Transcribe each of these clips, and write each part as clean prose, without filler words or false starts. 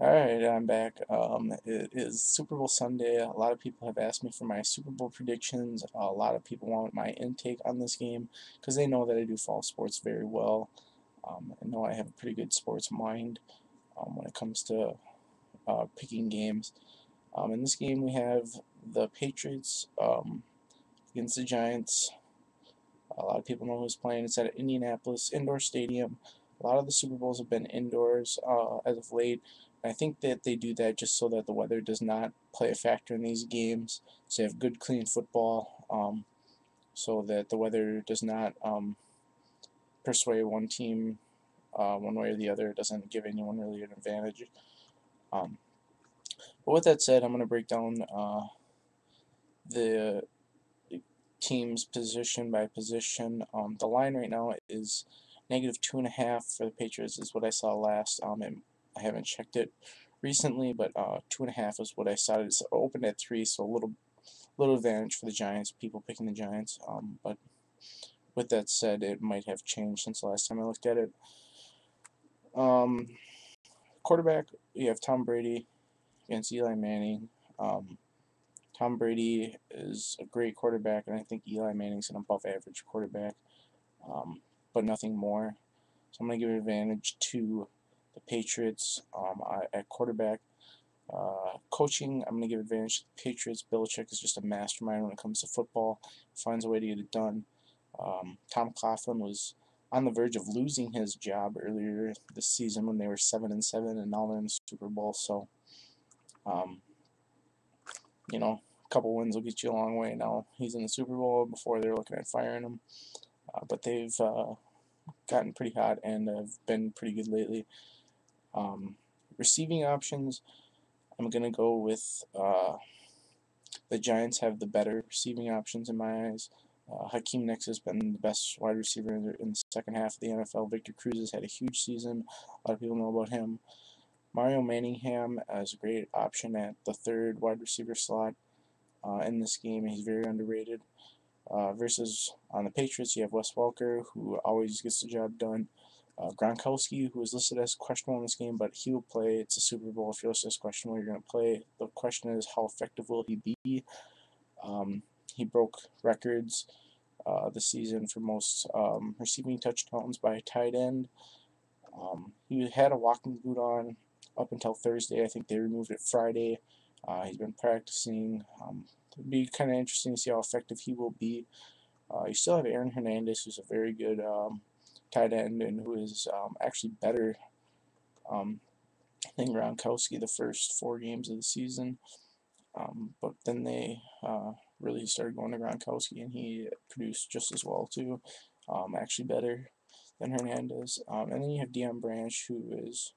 Alright, I'm back. It is Super Bowl Sunday. A lot of people have asked me for my Super Bowl predictions. A lot of people want my intake on this game because they know that I do follow sports very well. I know I have a pretty good sports mind when it comes to picking games. In this game, we have the Patriots against the Giants. A lot of people know who's playing. It's at Indianapolis indoor stadium. A lot of the Super Bowls have been indoors as of late. And I think that they do that just so that the weather does not play a factor in these games. So you have good, clean football, so that the weather does not persuade one team one way or the other. It doesn't give anyone really an advantage. Um, but with that said, I'm going to break down the teams position by position. The line right now is -2.5 for the Patriots is what I saw last. And I haven't checked it recently, but 2.5 is what I saw. It's opened at 3, so a little advantage for the Giants. People picking the Giants. But with that said, it might have changed since the last time I looked at it. Um, Quarterback, you have Tom Brady against Eli Manning. Um, Tom Brady is a great quarterback, and I think Eli Manning's an above average quarterback, but nothing more. So I'm going to give advantage to the Patriots at quarterback. Coaching, I'm going to give advantage to the Patriots. Belichick is just a mastermind when it comes to football. He finds a way to get it done. Tom Coughlin was on the verge of losing his job earlier this season when they were 7-7, and now they're in the Super Bowl. So, um, a couple wins will get you a long way. Now he's in the Super Bowl. Before they're looking at firing him, but they've gotten pretty hot and have been pretty good lately. Um, Receiving options, I'm gonna go with the Giants have the better receiving options in my eyes. Hakeem Nicks has been the best wide receiver in the second half of the NFL. Victor Cruz has had a huge season. A lot of people know about him. Mario Manningham is a great option at the third wide receiver slot in this game. He's very underrated. Versus on the Patriots, you have Wes Welker, who always gets the job done. Gronkowski, who is listed as questionable in this game, but he will play. It's a Super Bowl. If you're listed as questionable, you're going to play. The question is, how effective will he be? He broke records this season for most receiving touchdowns by a tight end. He had a walking boot on up until Thursday. I think they removed it Friday. He's been practicing. It'd be kind of interesting to see how effective he will be. You still have Aaron Hernandez, who's a very good tight end and who is actually better um, than Gronkowski the first 4 games of the season. But then they really started going to Gronkowski, and he produced just as well too, actually better than Hernandez. And then you have Deion Branch, who is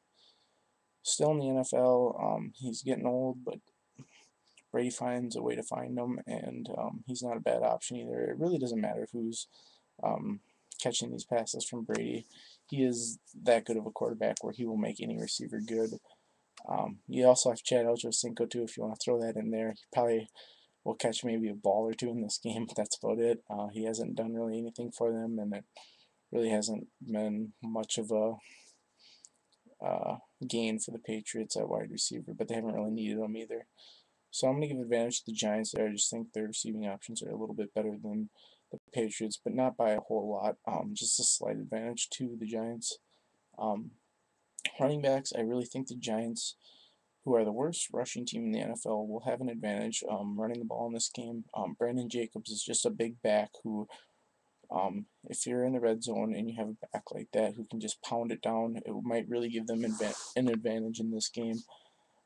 still in the NFL. He's getting old, but Brady finds a way to find him, and he's not a bad option either. It really doesn't matter who's um, catching these passes from Brady. He is that good of a quarterback where he will make any receiver good. You also have Chad Ochocinco too, if you want to throw that in there. He probably will catch maybe a ball or two in this game, but that's about it. He hasn't done really anything for them, and it really hasn't been much of a gain for the Patriots at wide receiver, but they haven't really needed them either. So I'm going to give advantage to the Giants there. I just think their receiving options are a little bit better than the Patriots, but not by a whole lot. Just a slight advantage to the Giants. Um, Running backs, I really think the Giants, who are the worst rushing team in the NFL, will have an advantage running the ball in this game. Brandon Jacobs is just a big back who, if you're in the red zone and you have a back like that who can just pound it down, it might really give them an advantage in this game.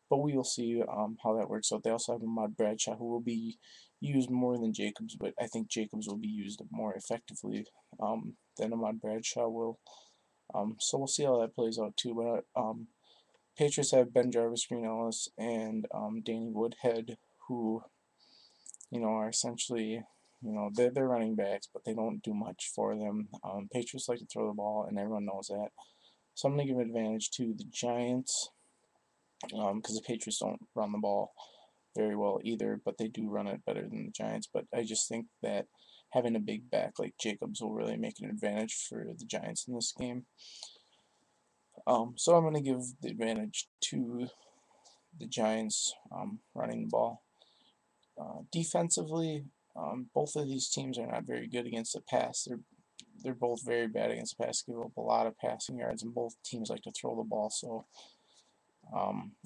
But we will see how that works out. They also have Ahmad Bradshaw, who will be used more than Jacobs, but I think Jacobs will be used more effectively than Ahmad Bradshaw will. So we'll see how that plays out too. But Patriots have Ben Jarvis, Green Ellis, and Danny Woodhead, who are essentially they're running backs, but they don't do much for them. Patriots like to throw the ball, and everyone knows that. So I'm going to give advantage to the Giants because the Patriots don't run the ball very well either, but they do run it better than the Giants. But I just think that having a big back like Jacobs will really make an advantage for the Giants in this game. So I'm going to give the advantage to the Giants running the ball. Defensively, both of these teams are not very good against the pass. They're both very bad against the pass, give up a lot of passing yards, and both teams like to throw the ball. So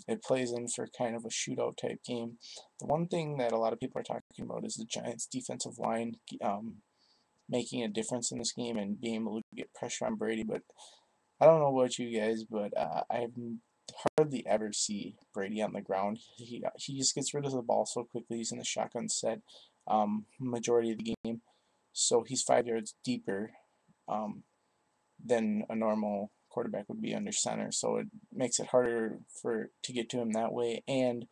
it plays in for kind of a shootout type game. The one thing that a lot of people are talking about is the Giants' defensive line making a difference in this game and being able to get pressure on Brady. But I don't know about you guys, but I hardly ever see Brady on the ground. He just gets rid of the ball so quickly. He's in the shotgun set majority of the game, so he's 5 yards deeper than a normal quarterback would be under center. So it makes it harder to get to him that way, and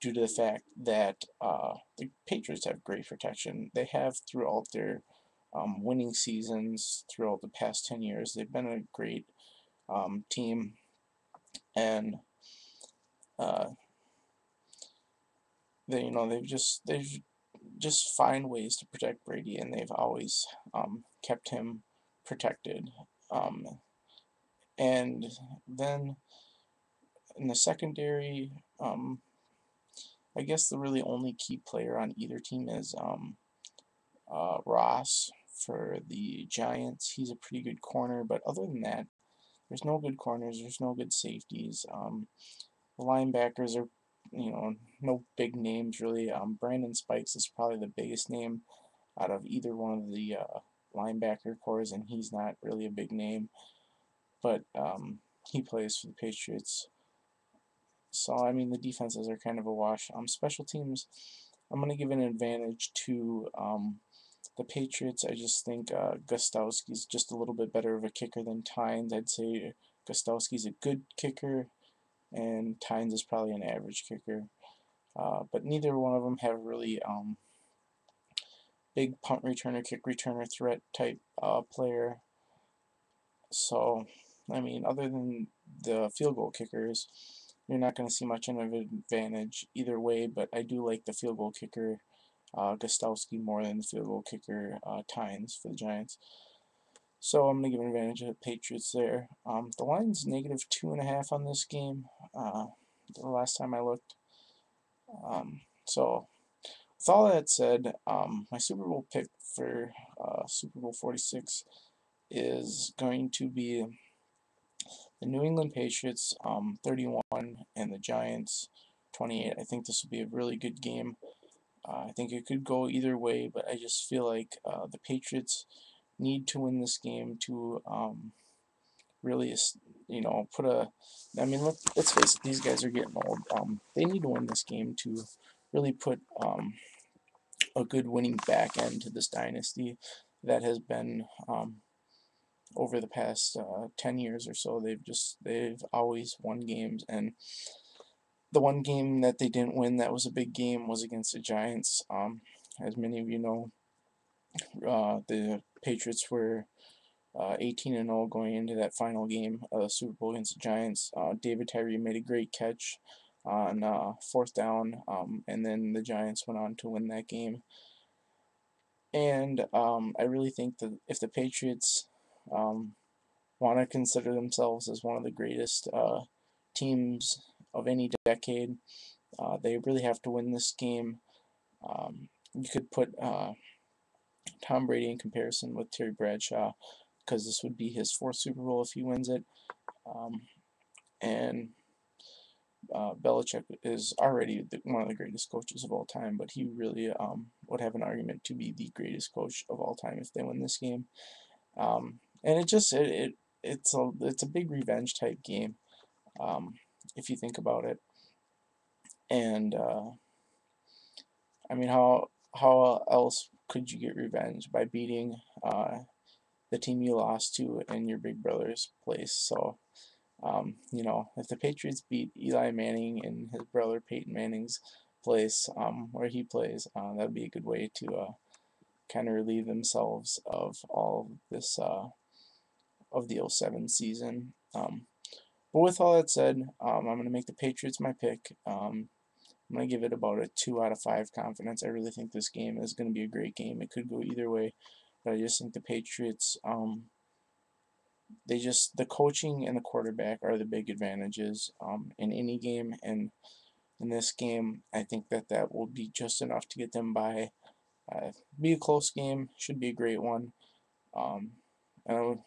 due to the fact that the Patriots have great protection, they have throughout their winning seasons throughout the past 10 years. They've been a great team, and uh, they've just find ways to protect Brady, and they've always kept him protected. And then in the secondary, I guess the really only key player on either team is Ross for the Giants. He's a pretty good corner, but other than that, there's no good corners. There's no good safeties. The linebackers are, no big names really. Brandon Spikes is probably the biggest name out of either one of the linebacker cores, and he's not really a big name, but he plays for the Patriots. So, I mean, the defenses are kind of a wash. Special teams, I'm going to give an advantage to the Patriots. I just think Gostowski's just a little bit better of a kicker than Tynes. I'd say Gostowski's a good kicker, and Tynes is probably an average kicker. But neither one of them have really big punt returner, kick returner threat type player. So, I mean, other than the field goal kickers, you're not going to see much of an advantage either way, but I do like the field goal kicker, Gostowski, more than the field goal kicker, Tynes, for the Giants. So I'm going to give an advantage to the Patriots there. The line's -2.5 on this game, the last time I looked. So, with all that said, my Super Bowl pick for Super Bowl 46 is going to be the New England Patriots 31 and the Giants 28. I think this will be a really good game. I think it could go either way, but I just feel like the Patriots need to win this game to really, put a. I mean, let's face it, these guys are getting old. They need to win this game to really put a good winning back end to this dynasty that has been over the past 10 years or so. They've always won games, and the one game that they didn't win that was a big game was against the Giants. As many of you know, the Patriots were 18-0 going into that final game of the Super Bowl against the Giants. David Tyree made a great catch on 4th down, and then the Giants went on to win that game. And I really think that if the Patriots want to consider themselves as one of the greatest teams of any decade, they really have to win this game. You could put Tom Brady in comparison with Terry Bradshaw, because this would be his 4th Super Bowl if he wins it. And Belichick is already one of the greatest coaches of all time, but he really would have an argument to be the greatest coach of all time if they win this game. And it's a big revenge type game, if you think about it. And I mean, how else could you get revenge by beating the team you lost to in your big brother's place? So, if the Patriots beat Eli Manning in his brother Peyton Manning's place, where he plays, that'd be a good way to kind of relieve themselves of all of this of the 07 season. But with all that said, I'm going to make the Patriots my pick. I'm going to give it about a 2 out of 5 confidence. I really think this game is going to be a great game. It could go either way, but I just think the Patriots the coaching and the quarterback are the big advantages in any game, and in this game, I think that will be just enough to get them by. Be a close game, should be a great one. Um, and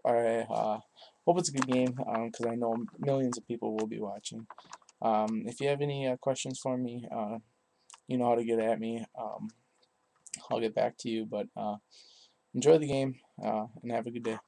I hope it's a good game because I know millions of people will be watching. If you have any questions for me, you know how to get at me. I'll get back to you, but enjoy the game and have a good day.